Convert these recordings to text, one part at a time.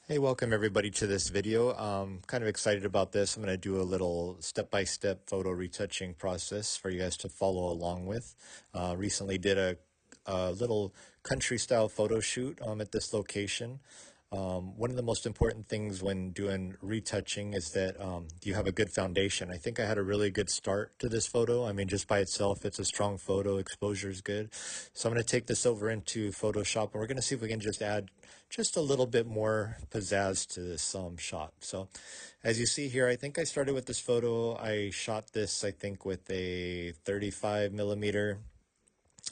Hey, welcome everybody to this video. Kind of excited about this. I'm going to do a little step-by-step photo retouching process for you guys to follow along with. Recently did a little country style photo shoot at this location. One of the most important things when doing retouching is that you have a good foundation. I think I had a really good start to this photo. I mean, just by itself, it's a strong photo. Exposure is good. So I'm going to take this over into Photoshop, and we're going to see if we can just add just a little bit more pizzazz to this shot. So as you see here, I think I started with this photo. I shot this, I think, with a 35 millimeter.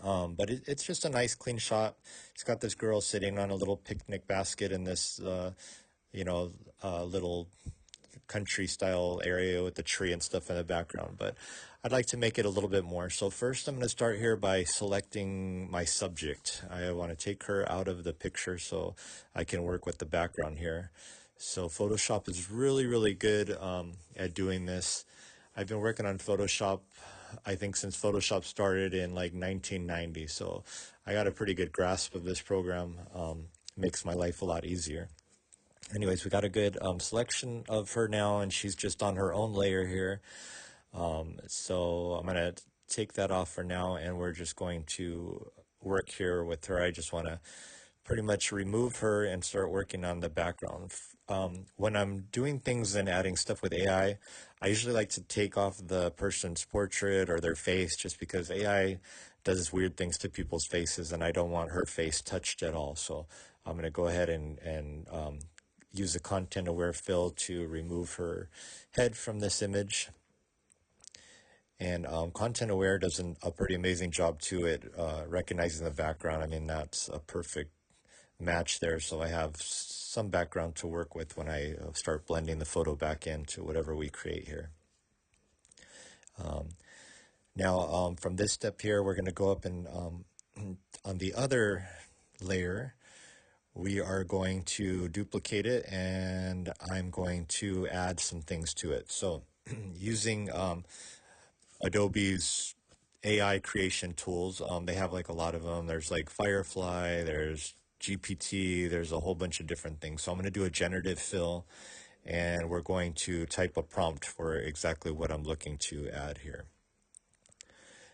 But it's just a nice clean shot. It's got this girl sitting on a little picnic basket in this, little country style area with the tree and stuff in the background. But I'd like to make it a little bit more. So first I'm going to start here by selecting my subject. I want to take her out of the picture so I can work with the background here. So Photoshop is really, really good at doing this. I've been working on Photoshop, I think, since Photoshop started in like 1990. So I got a pretty good grasp of this program. Makes my life a lot easier. Anyways, we got a good selection of her now, and she's just on her own layer here. So I'm going to take that off for now, and we're just going to work here with her. I just want to pretty much remove her and start working on the background. When I'm doing things and adding stuff with AI, I usually like to take off the person's portrait or their face, just because AI does weird things to people's faces, and I don't want her face touched at all. So I'm going to go ahead and use the content aware fill to remove her head from this image. And content aware does a pretty amazing job to it, recognizing the background. I mean, that's a perfect match there. So I have some background to work with when I start blending the photo back into whatever we create here. Now, from this step here, we're going to go up and on the other layer, we are going to duplicate it, and I'm going to add some things to it. So using Adobe's AI creation tools, they have like a lot of them. There's like Firefly, there's GPT, there's a whole bunch of different things. So I'm going to do a generative fill, and we're going to type a prompt for exactly what I'm looking to add here.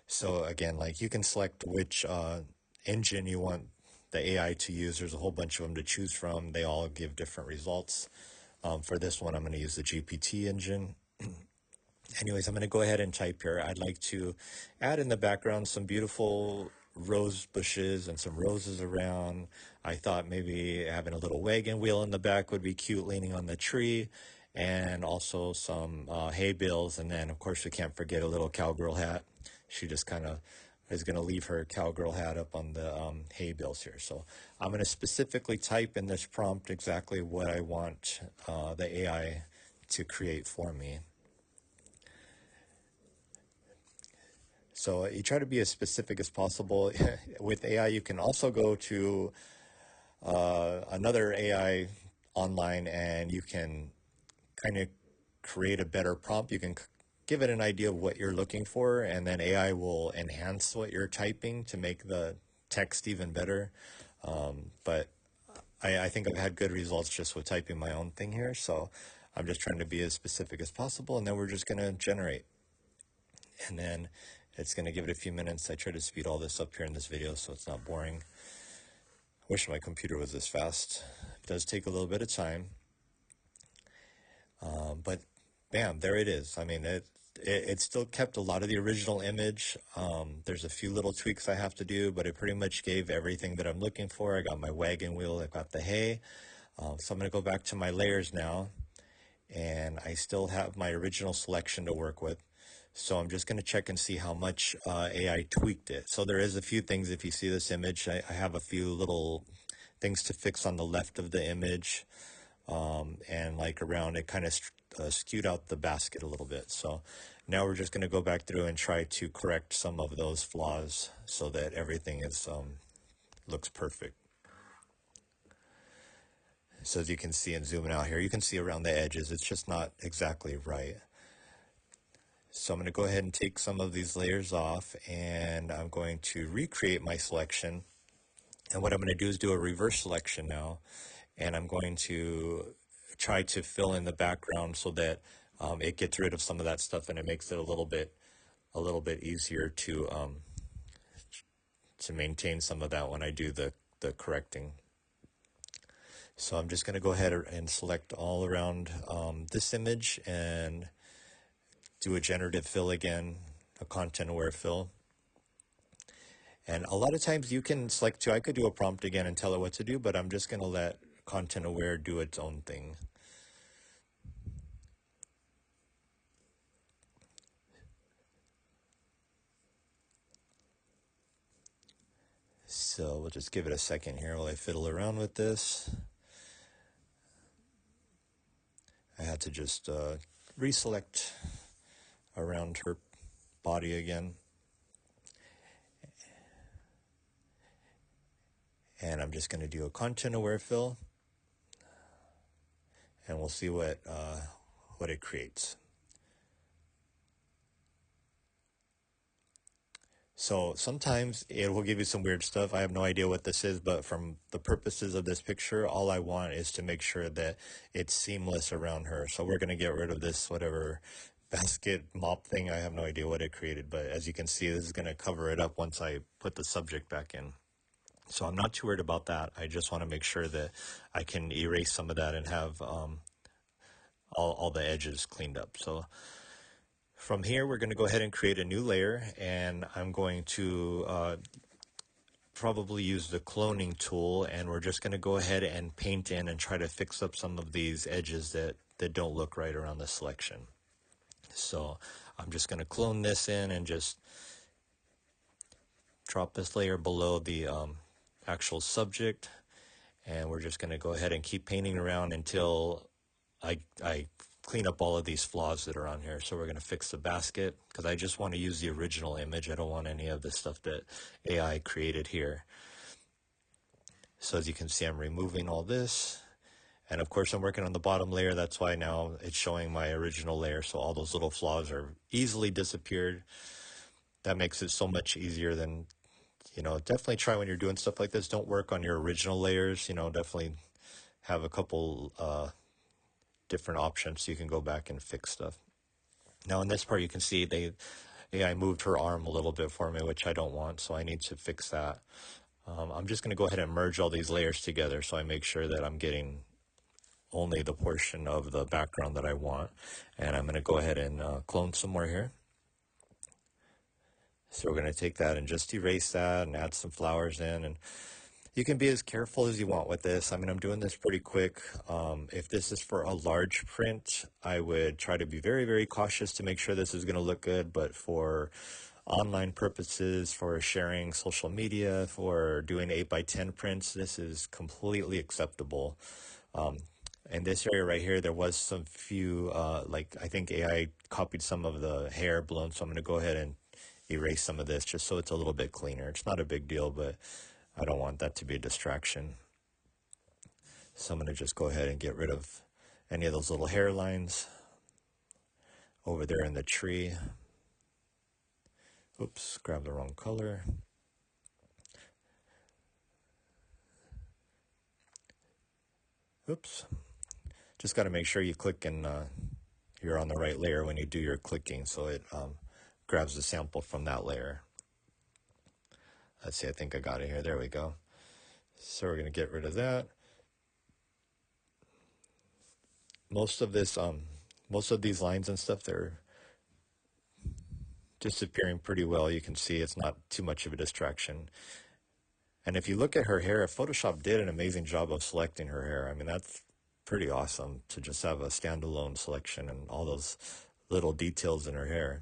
So again, like, you can select which engine you want the AI to use. There's a whole bunch of them to choose from. They all give different results. For this one, I'm going to use the GPT engine. Anyways, I'm going to go ahead and type here. I'd like to add in the background some beautiful rose bushes and some roses around. I thought maybe having a little wagon wheel in the back would be cute, leaning on the tree, and also some hay bales. And then, of course, we can't forget a little cowgirl hat. She just kind of is going to leave her cowgirl hat up on the hay bales here. So I'm going to specifically type in this prompt exactly what I want the AI to create for me. So you try to be as specific as possible. With AI, you can also go to another AI online, and you can kind of create a better prompt. You can give it an idea of what you're looking for, and then AI will enhance what you're typing to make the text even better. But I think I've had good results just with typing my own thing here. So I'm just trying to be as specific as possible, and then we're just going to generate. And then it's going to give it a few minutes. I try to speed all this up here in this video so it's not boring. I wish my computer was this fast. It does take a little bit of time. But bam, there it is. I mean, it still kept a lot of the original image. There's a few little tweaks I have to do, but it pretty much gave everything that I'm looking for. I got my wagon wheel, I got the hay. So I'm going to go back to my layers now, and I still have my original selection to work with. So I'm just going to check and see how much AI tweaked it. So there is a few things. If you see this image, I have a few little things to fix on the left of the image, and like around it kind of skewed out the basket a little bit. So now we're just going to go back through and try to correct some of those flaws so that everything is looks perfect. So as you can see, and zooming out here, you can see around the edges, it's just not exactly right. So I'm going to go ahead and take some of these layers off, and I'm going to recreate my selection. And what I'm going to do is do a reverse selection now. and I'm going to try to fill in the background so that it gets rid of some of that stuff and it makes it a little bit easier to maintain some of that when I do the correcting. So I'm just going to go ahead and select all around this image and do a generative fill again, a content aware fill. And a lot of times you can select too. I could do a prompt again and tell it what to do, but I'm just going to let content aware do its own thing. So we'll just give it a second here while I fiddle around with this. I had to just reselect around her body again. And I'm just going to do a content aware fill, and we'll see what it creates. So sometimes it will give you some weird stuff. I have no idea what this is, but from the purposes of this picture, all I want is to make sure that it's seamless around her. So we're going to get rid of this whatever basket mop thing. I have no idea what it created, but as you can see, this is going to cover it up once I put the subject back in. So I'm not too worried about that. I just want to make sure that I can erase some of that and have all the edges cleaned up. So from here, we're going to go ahead and create a new layer, and I'm going to probably use the cloning tool, and we're just going to go ahead and paint in and try to fix up some of these edges that don't look right around the selection. So I'm just going to clone this in and just drop this layer below the actual subject, and we're just going to go ahead and keep painting around until I clean up all of these flaws that are on here. So we're going to fix the basket because I just want to use the original image. I don't want any of the stuff that AI created here. So as you can see, I'm removing all this. And of course, I'm working on the bottom layer. That's why now it's showing my original layer. So all those little flaws are easily disappeared. That makes it so much easier than, definitely try when you're doing stuff like this. Don't work on your original layers. Definitely have a couple different options so you can go back and fix stuff. Now in this part, you can see AI moved her arm a little bit for me, which I don't want. So I need to fix that. I'm just going to go ahead and merge all these layers together so I make sure that I'm getting only the portion of the background that I want. And I'm going to go ahead and clone some more here. So we're going to take that and just erase that and add some flowers in. And you can be as careful as you want with this. I mean, I'm doing this pretty quick. If this is for a large print, I would try to be very, very cautious to make sure this is going to look good. But for online purposes, for sharing social media, for doing 8x10 prints, this is completely acceptable. In this area right here, there was some few, I think AI copied some of the hair blown, so I'm going to go ahead and erase some of this just so it's a little bit cleaner. It's not a big deal, but I don't want that to be a distraction. So I'm going to just go ahead and get rid of any of those little hairlines over there in the tree. Oops, grab the wrong color. Oops. Just got to make sure you click and you're on the right layer when you do your clicking, so it grabs the sample from that layer. Let's see, I think I got it here. There we go. So we're going to get rid of that. Most of these lines and stuff, they're disappearing pretty well. You can see it's not too much of a distraction. And if you look at her hair, Photoshop did an amazing job of selecting her hair. I mean, that's pretty awesome to just have a standalone selection and all those little details in her hair.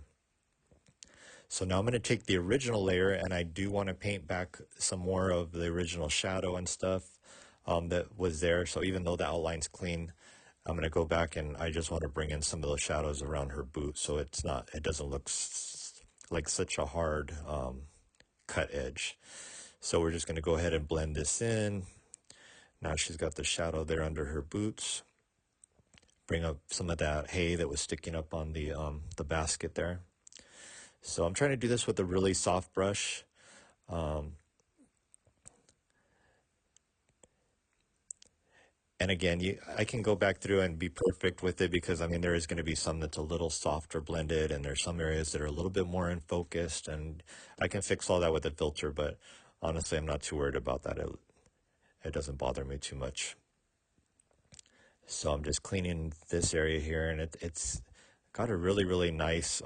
So now I'm going to take the original layer, and I do want to paint back some more of the original shadow and stuff that was there. So even though the outline's clean, I'm going to go back and I just want to bring in some of those shadows around her boot so it doesn't look like such a hard cut edge. So we're just going to go ahead and blend this in. Now she's got the shadow there under her boots. Bring up some of that hay that was sticking up on the basket there. So I'm trying to do this with a really soft brush. And again, I can go back through and be perfect with it because I mean there is going to be some that's a little softer blended, and there's some areas that are a little bit more in focused, and I can fix all that with a filter. But honestly, I'm not too worried about that. It doesn't bother me too much. So I'm just cleaning this area here, and it's got a really nice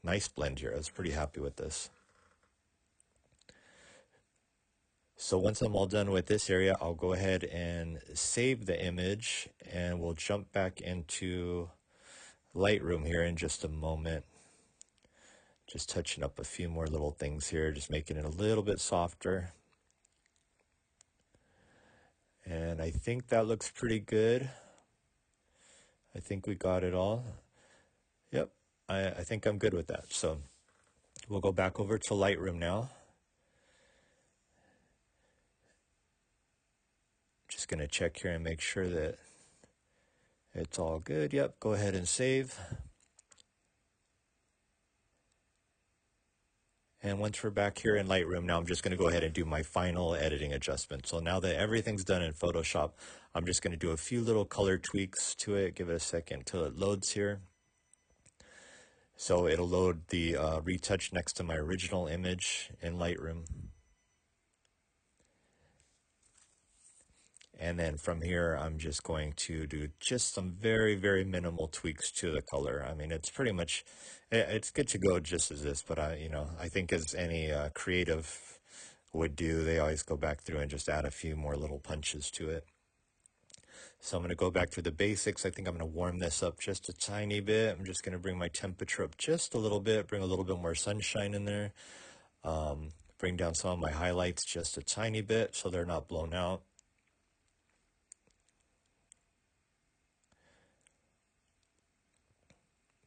nice blend here. I was pretty happy with this. So once I'm all done with this area, I'll go ahead and save the image, and we'll jump back into Lightroom here in just a moment. Just touching up a few more little things here, just making it a little bit softer. And I think that looks pretty good. I think we got it all. Yep, I think I'm good with that. So we'll go back over to Lightroom now. Just going to check here and make sure that it's all good. Yep, go ahead and save. And once we're back here in Lightroom, now I'm just going to go ahead and do my final editing adjustment. So now that everything's done in Photoshop, I'm just going to do a few little color tweaks to it. Give it a second till it loads here. So it'll load the retouch next to my original image in Lightroom. And then from here, I'm just going to do just some very minimal tweaks to the color. I mean, it's pretty much, it's good to go just as this, but I think as any creative would do, they always go back through and just add a few more little punches to it. So I'm going to go back to the basics. I think I'm going to warm this up just a tiny bit. I'm just going to bring my temperature up just a little bit, bring a little bit more sunshine in there. Bring down some of my highlights just a tiny bit so they're not blown out.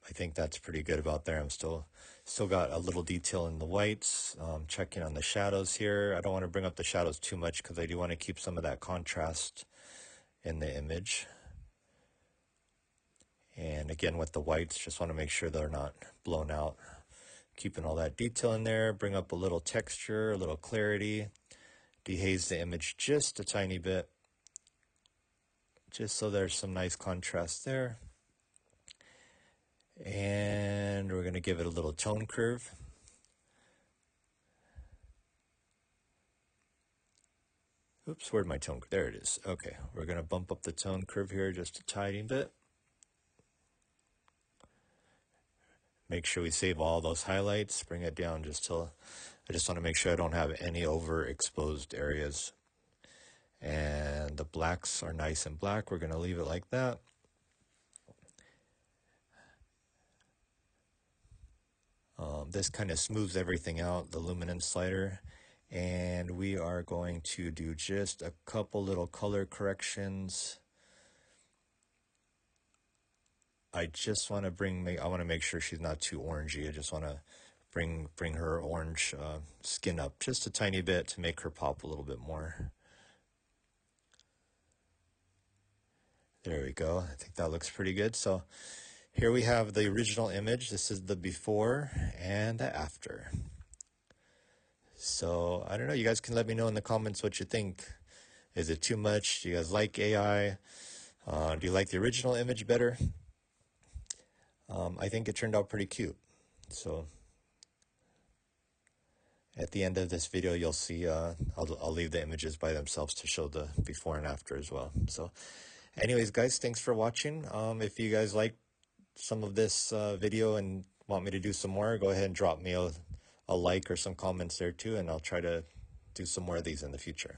I think that's pretty good about there. I'm still got a little detail in the whites. Checking on the shadows here. I don't want to bring up the shadows too much because I do want to keep some of that contrast in the image. And again, with the whites, just want to make sure they're not blown out. Keeping all that detail in there. Bring up a little texture, a little clarity. Dehaze the image just a tiny bit, just so there's some nice contrast there. And we're going to give it a little tone curve. Oops, where'd my tone? There it is. Okay, we're going to bump up the tone curve here just a tiny bit. Make sure we save all those highlights. Bring it down just till, I just want to make sure I don't have any overexposed areas. And the blacks are nice and black. We're going to leave it like that. This kind of smooths everything out, the luminance slider. And we are going to do just a couple little color corrections. I just want to I want to make sure she's not too orangey. I just want to bring her orange skin up just a tiny bit to make her pop a little bit more. There we go. I think that looks pretty good. So here we have the original image. This is the before and the after. So I don't know. You guys can let me know in the comments what you think. Is it too much? Do you guys like AI? Do you like the original image better? I think it turned out pretty cute. So at the end of this video, you'll see, I'll leave the images by themselves to show the before and after as well. So anyways, guys, thanks for watching. If you guys like some of this video and want me to do some more, go ahead and drop me a like or some comments there too, and I'll try to do some more of these in the future.